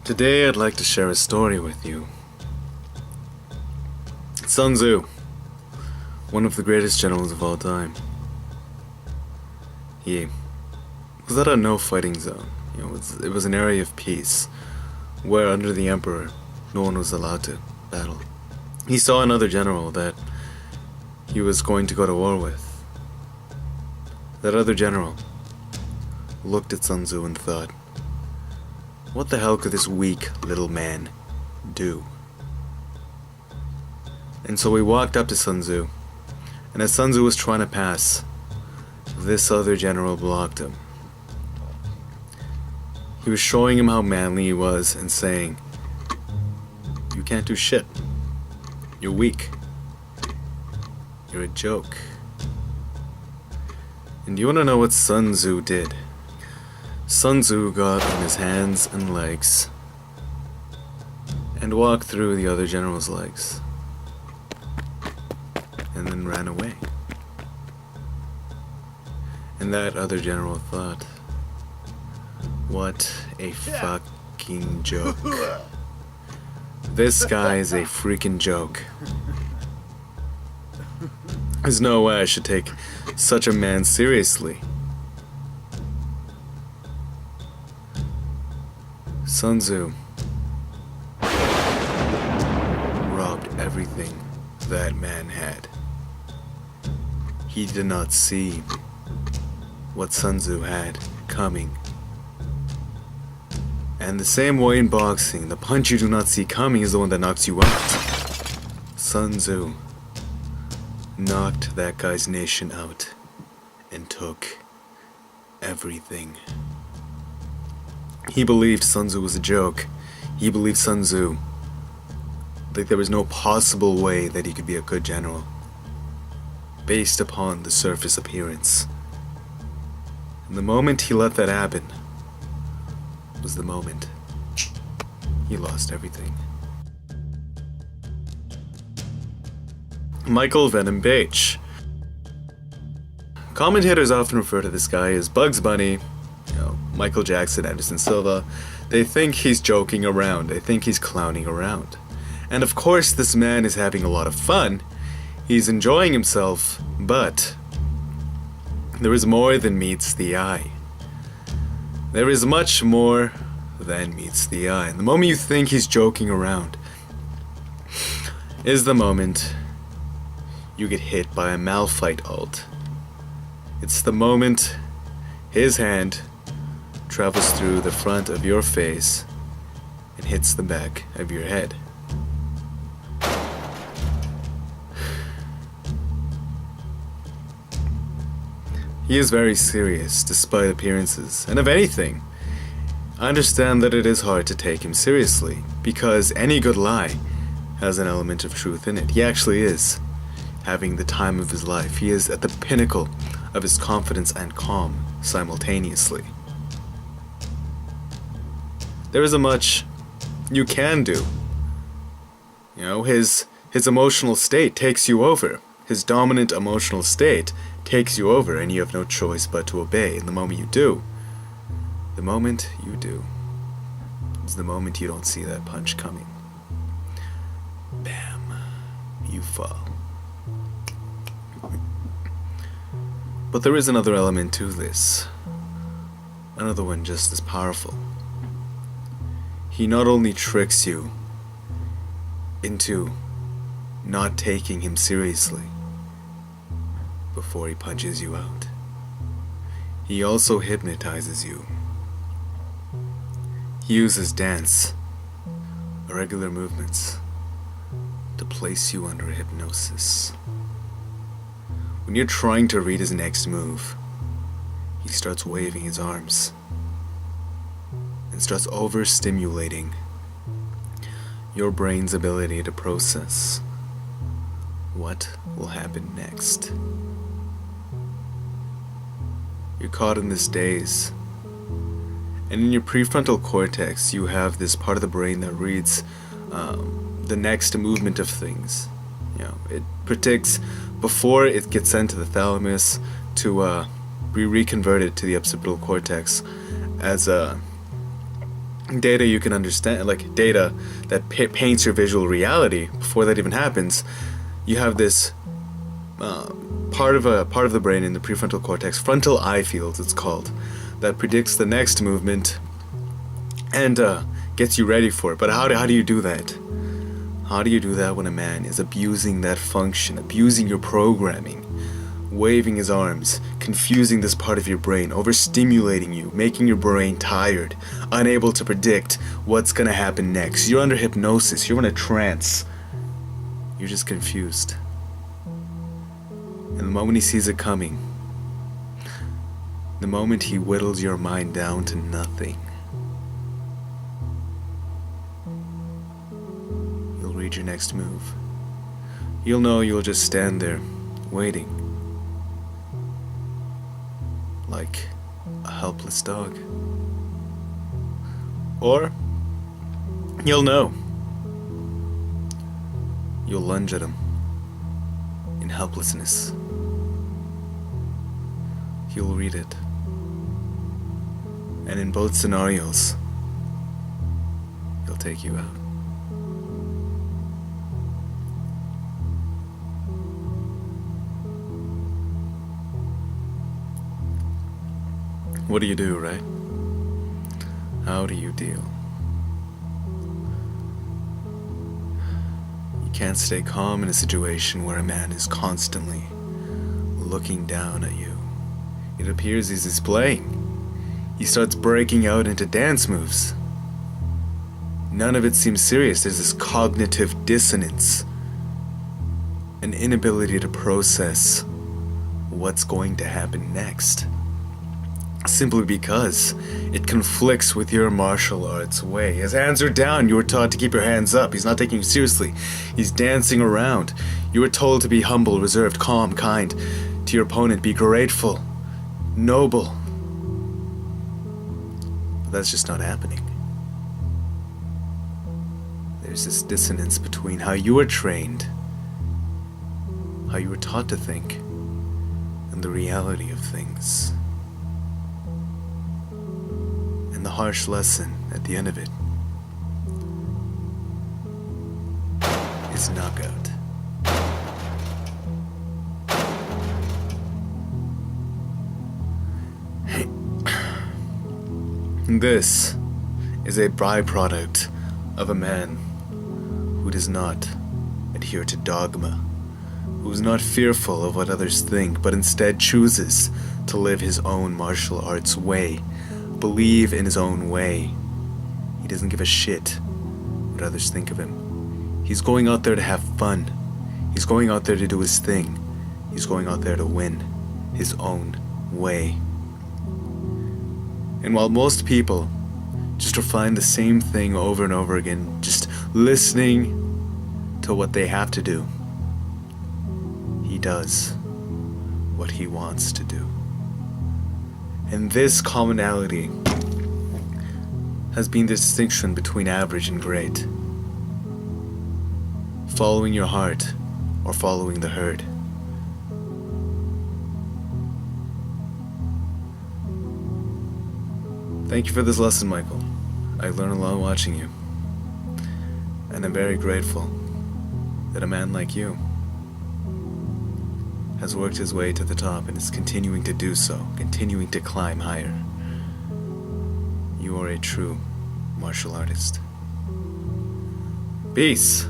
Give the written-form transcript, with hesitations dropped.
Today I'd like to share a story with you. Sun Tzu, one of the greatest generals of all time. He was at a no-fighting zone. It was an area of peace, where under the emperor, no one was allowed to battle. He saw another general that he was going to go to war with. That other general looked at Sun Tzu and thought, what the hell could this weak little man do? And so he walked up to Sun Tzu, and as Sun Tzu was trying to pass, this other general blocked him. He was showing him how manly he was and saying, you can't do shit. You're weak. You're a joke. And do you want to know what Sun Tzu did? Sun Tzu got on his hands and legs and walked through the other general's legs and then ran away. And that other general thought, what a fucking joke. This guy is a freaking joke. There's no way I should take such a man seriously. Sun Tzu robbed everything that man had. He did not see what Sun Tzu had coming. And the same way in boxing, the punch you do not see coming is the one that knocks you out. Sun Tzu knocked that guy's nation out and took everything. He believed Sun Tzu was a joke. He believed Sun Tzu like there was no possible way that he could be a good general based upon the surface appearance. And the moment he let that happen was the moment he lost everything. Michael Venom Bache. Commentators often refer to this guy as Bugs Bunny, Michael Jackson, Anderson Silva. They think he's joking around. They think he's clowning around. And of course this man is having a lot of fun. He's enjoying himself, but there is more than meets the eye. There is much more than meets the eye. And the moment you think he's joking around is the moment you get hit by a Malphite ult. It's the moment his hand travels through the front of your face and hits the back of your head. He is very serious despite appearances, and if anything, I understand that it is hard to take him seriously because any good lie has an element of truth in it. He actually is having the time of his life. He is at the pinnacle of his confidence and calm simultaneously. There isn't much you can do. His emotional state takes you over. His dominant emotional state takes you over, and you have no choice but to obey. And the moment you do is the moment you don't see that punch coming. Bam, you fall. But there is another element to this. Another one just as powerful. He not only tricks you into not taking him seriously before he punches you out, he also hypnotizes you. He uses dance, irregular movements, to place you under hypnosis. When you're trying to read his next move, he starts waving his arms and starts overstimulating your brain's ability to process what will happen next. You're caught in this daze, and in your prefrontal cortex you have this part of the brain that reads the next movement of things. It predicts before it gets sent to the thalamus to be reconverted to the occipital cortex as a data you can understand, like data that paints your visual reality before that even happens. You have this part of the brain in the prefrontal cortex, frontal eye fields it's called, that predicts the next movement and gets you ready for it. But how do you do that? How do you do that when a man is abusing that function, abusing your programming, waving his arms, confusing this part of your brain, overstimulating you, making your brain tired, unable to predict what's gonna happen next? You're under hypnosis, you're in a trance, you're just confused. And the moment he sees it coming, the moment he whittles your mind down to nothing, you'll read your next move. You'll know you'll just stand there, waiting, like a helpless dog. Or, you'll know. You'll lunge at him in helplessness. He'll read it. And in both scenarios, he'll take you out. What do you do, right? How do you deal? You can't stay calm in a situation where a man is constantly looking down at you. It appears he's playing. He starts breaking out into dance moves. None of it seems serious. There's this cognitive dissonance, an inability to process what's going to happen next, simply because it conflicts with your martial arts way. His hands are down. You were taught to keep your hands up. He's not taking you seriously. He's dancing around. You were told to be humble, reserved, calm, kind to your opponent. Be grateful, noble. But that's just not happening. There's this dissonance between how you were trained, how you were taught to think, and the reality of things. And the harsh lesson at the end of it is knockout. This is a byproduct of a man who does not adhere to dogma, who is not fearful of what others think, but instead chooses to live his own martial arts way, believe in his own way. He doesn't give a shit what others think of him. He's going out there to have fun. He's going out there to do his thing. He's going out there to win his own way. And while most people just refine the same thing over and over again, just listening to what they have to do, he does what he wants to do. And this commonality has been the distinction between average and great. Following your heart or following the herd. Thank you for this lesson, Michael. I learned a lot watching you. And I'm very grateful that a man like you has worked his way to the top and is continuing to do so, continuing to climb higher. You are a true martial artist. Peace.